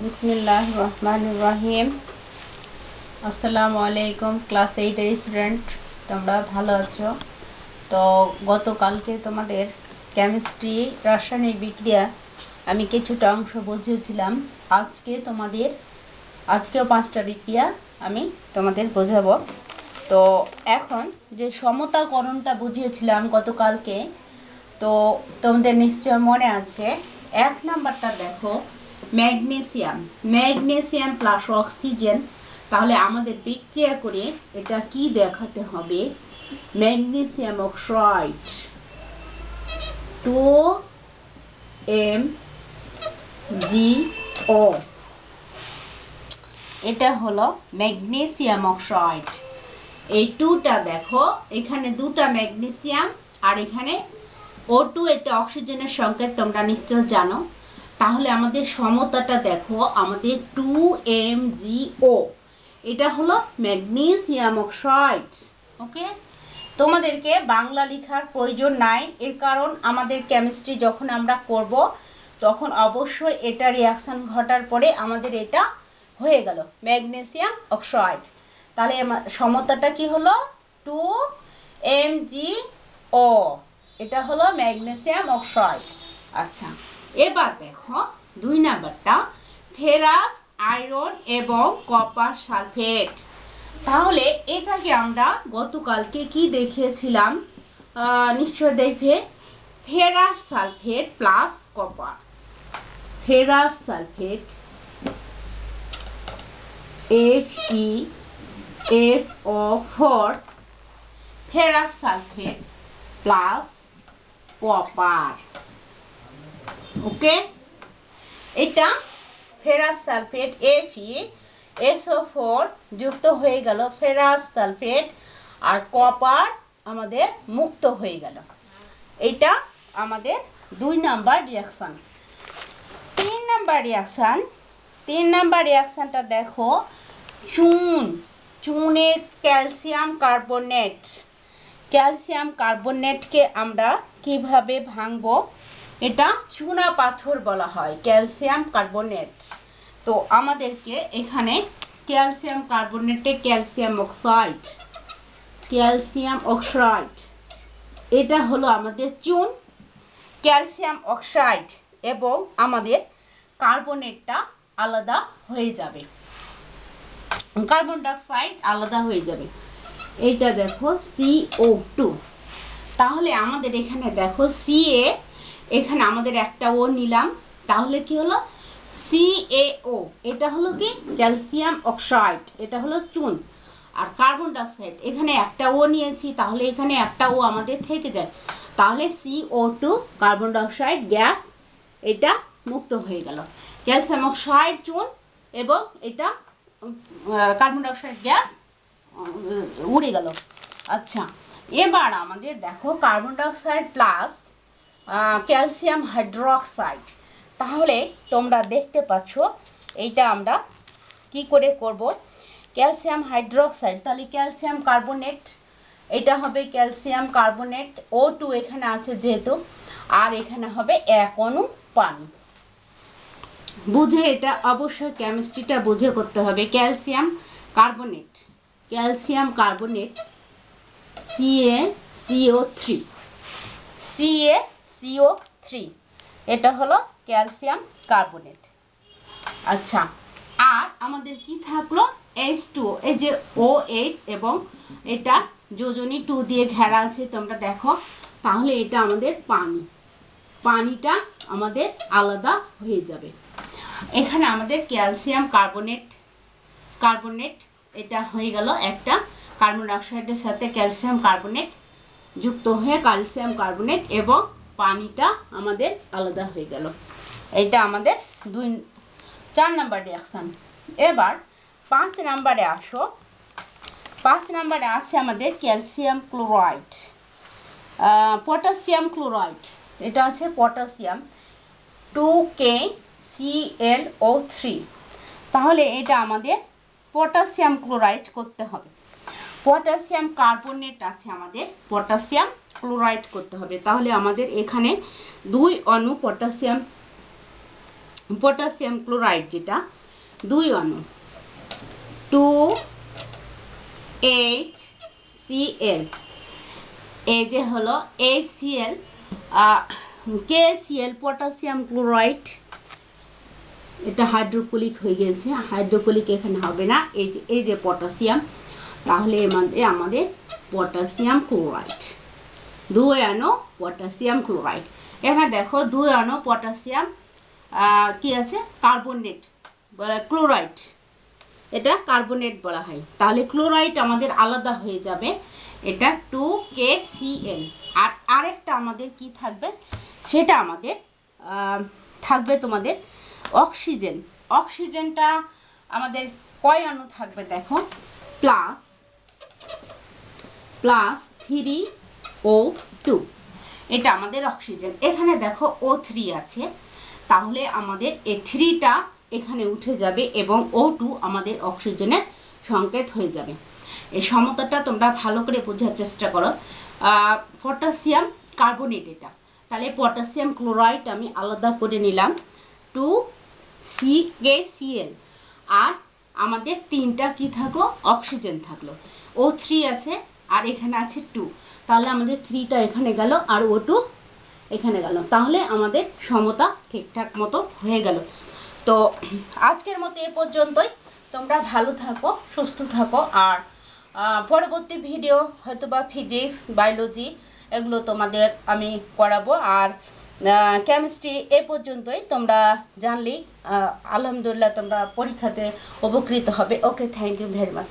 बिस्मिल्लाहिर रहमानिर रहीम। আসসালামু আলাইকুম ক্লাস 8 এর স্টুডেন্ট, তোমরা ভালো আছো? তো গতকালকে তোমাদের কেমিস্ট্রি রাসায়নিক বিক্রিয়া আমি কিছুটা অংশ বুঝিয়েছিলাম। আজকেও 5টা বিক্রিয়া আমি তোমাদের বোঝাবো। তো এখন যে সমতাকরণটা বুঝিয়েছিলাম গতকালকে, তো তোমাদের নিশ্চয় মনে আছে। 1 নাম্বারটা দেখো, ম্যাগনেসিয়াম প্লাস অক্সিজেন। তাহলে আমাদের বিক্রিয়া করে এটা কি দেখাতে হবে? ম্যাগনেসিয়াম অক্সাইড 2MgO, এটা হলো ম্যাগনেসিয়াম অক্সাইড। এই 2টা দেখো, এখানে 2টা ম্যাগনেসিয়াম আর এখানে O2, এটা অক্সিজেনের সংকেত, তোমরা নিশ্চয় জানো। তাহলে আমাদের সমতাটা দেখো, আমাদের 2MgO, এটা হলো ম্যাগনেসিয়াম অক্সাইড। ওকে, তোমাদেরকে বাংলা লেখার প্রয়োজন নাই, এর কারণ আমাদের কেমিস্ট্রি যখন আমরা করব তখন অবশ্যই এটা রিয়াকশান ঘটার পরে আমাদের এটা হয়ে গেল ম্যাগনেসিয়াম অক্সাইড। তাহলে সমতাটা কি হলো? 2MgO, এটা হলো ম্যাগনেসিয়াম অক্সাইড। আচ্ছা, এবার দেখো 2 নাম্বারটা, ফেরাস আয়রন এবং কপার সালফেট। তাহলে এটাকে আমরা গতকালকে কি দেখিয়েছিলাম? নিশ্চয় দেখবে, ferrous sulphate plus copper. Ferrous sulphate FeSO4, ferrous sulphate plus copper. Okay, এটা ফেরাস সালফেট FeSO4 যুক্ত হয়ে গেল ফেরাস সালফেট, আর কপার আমাদের মুক্ত হয়ে গেল। এটা আমাদের 2 নাম্বার রিয়াকশান। 3 নাম্বার রিয়াকশানটা দেখো, চুনের ক্যালসিয়াম কার্বনেটকে আমরা কিভাবে ভাঙবো? এটা চুনা পাথর বলা হয়, ক্যালসিয়াম কার্বনেট। তো আমাদেরকে এখানে ক্যালসিয়াম কার্বনেটে ক্যালসিয়াম অক্সাইড, এটা হলো আমাদের চুন, ক্যালসিয়াম অক্সাইড, এবং আমাদের কার্বনেটটা আলাদা হয়ে যাবে, কার্বন ডাইঅক্সাইড আলাদা হয়ে যাবে। এইটা দেখো CO2। তাহলে আমাদের এখানে দেখো CA, এখানে আমাদের একটা ও নিলাম, তাহলে কি হলো? CaO, এটা হলো কি? ক্যালসিয়াম অক্সাইড, এটা হলো চুন। আর কার্বন ডাইঅক্সাইড, এখানে একটা ও নিয়েছি, তাহলে এখানে একটা ও আমাদের থেকে যায়, তাহলে CO2 কার্বন ডাইঅক্সাইড গ্যাস, এটা মুক্ত হয়ে গেল। ক্যালসিয়াম অক্সাইড চুন এবং এটা কার্বন ডাইঅক্সাইড গ্যাস উড়ে গেল। আচ্ছা, এবার আমাদের দেখো carbon dioxide plus calcium hydroxide. তাহলে তোমরা দেখতে পাচ্ছ এইটা আমরা কি করে করব? ক্যালসিয়াম হাইড্রোক্সাইড, তাহলে ক্যালসিয়াম কার্বনেট, এটা হবে ক্যালসিয়াম কার্বনেট, O2 এখানে আছে যেহেতু, আর এখানে হবে 1 অণু পানি। বুঝে, এটা অবশ্যই কেমিস্ট্রিটা বুঝে করতে হবে। ক্যালসিয়াম কার্বনেট CaCO3, এটা হলো ক্যালসিয়াম কার্বনেট। আচ্ছা, আর আমাদের কি থাকলো? H2O, এই যে OH এবং এটা যোজনী 2 দিয়ে ঘেরা আছে, তোমরা দেখো। তাহলে এটা আমাদের পানিটা আমাদের আলাদা হয়ে যাবে। এখানে আমাদের ক্যালসিয়াম কার্বনেট এটা হয়ে গেল, একটা কার্বন ডাইঅক্সাইডের সাথে ক্যালসিয়াম কার্বনেট যুক্ত হয়ে ক্যালসিয়াম কার্বনেট, এবং পানিটা আমাদের আলাদা হয়ে গেল। এটা আমাদের 4 নাম্বার রিয়াকশান। এবার 5 নাম্বারে আসো। 5 নাম্বারে আছে আমাদের ক্যালসিয়াম ক্লোরাইড, পটাশিয়াম ক্লোরাইড, এটা আছে পটাশিয়াম 2KClO3। তাহলে এটা আমাদের পটাশিয়াম ক্লোরাইড করতে হবে। পটাশিয়াম কার্বনেট আছে, আমাদের পটাশিয়াম ক্লোরাইড করতে হবে। তাহলে আমাদের এখানে 2 অণু পটাশিয়াম পটাশিয়াম ক্লোরাইড যেটা 2 অণু 2HCl, এই যে হলো HCl, KCl পটাশিয়াম ক্লোরাইড, এটা হাইড্রোক্লোরিক হয়ে গেছে, হাইড্রোক্লোরিক এখানে হবে না, এই যে পটাশিয়াম, তাহলে আমাদের পটাশিয়াম ক্লোরাইড 2 অণু পটাশিয়াম ক্লোরাইড। এখানে দেখো 2 অণু পটাশিয়াম কি আছে কার্বনেট ক্লোরাইড, এটা কার্বনেট বলা হয়, তাহলে ক্লোরাইড আমাদের আলাদা হয়ে যাবে, এটা 2KCl। আর আরেকটা আমাদের কি থাকবে, সেটা আমাদের থাকবে তোমাদের অক্সিজেন। অক্সিজেনটা আমাদের কয় অণু থাকবে দেখো, প্লাস 3O2, এটা আমাদের অক্সিজেন। এখানে দেখো O3 আছে, তাহলে আমাদের এই 3টা এখানে উঠে যাবে এবং O2 আমাদের অক্সিজেনের সংকেত হয়ে যাবে। এই সমতাটা তোমরা ভালো করে বোঝার চেষ্টা করো। পটাশিয়াম কার্বনেট এটা, তাহলে পটাশিয়াম ক্লোরাইড আমি আলাদা করে নিলাম 2KCl, আর আমাদের 3টা কি থাকলো অক্সিজেন থাকলো, O3 আছে আর এখানে আছে 2, তাহলে আমাদের 3টা এখানে গেল আর O2 এখানে গেল, তাহলে আমাদের সমতা ঠিকঠাক মতো হয়ে গেল। তো আজকের মতো এ পর্যন্তই, তোমরা ভালো থাকো, সুস্থ থাকো, আর পরবর্তী ভিডিও হয়তো বা ফিজিক্স, বায়োলজি এগুলো তোমাদের আমি করাবো। আর কেমিস্ট্রি এ পর্যন্তই, তোমরা জানলেই আলহামদুলিল্লাহ তোমরা পরীক্ষাতে উপকৃত হবে। ওকে, থ্যাংক ইউ ভেরি মাচ।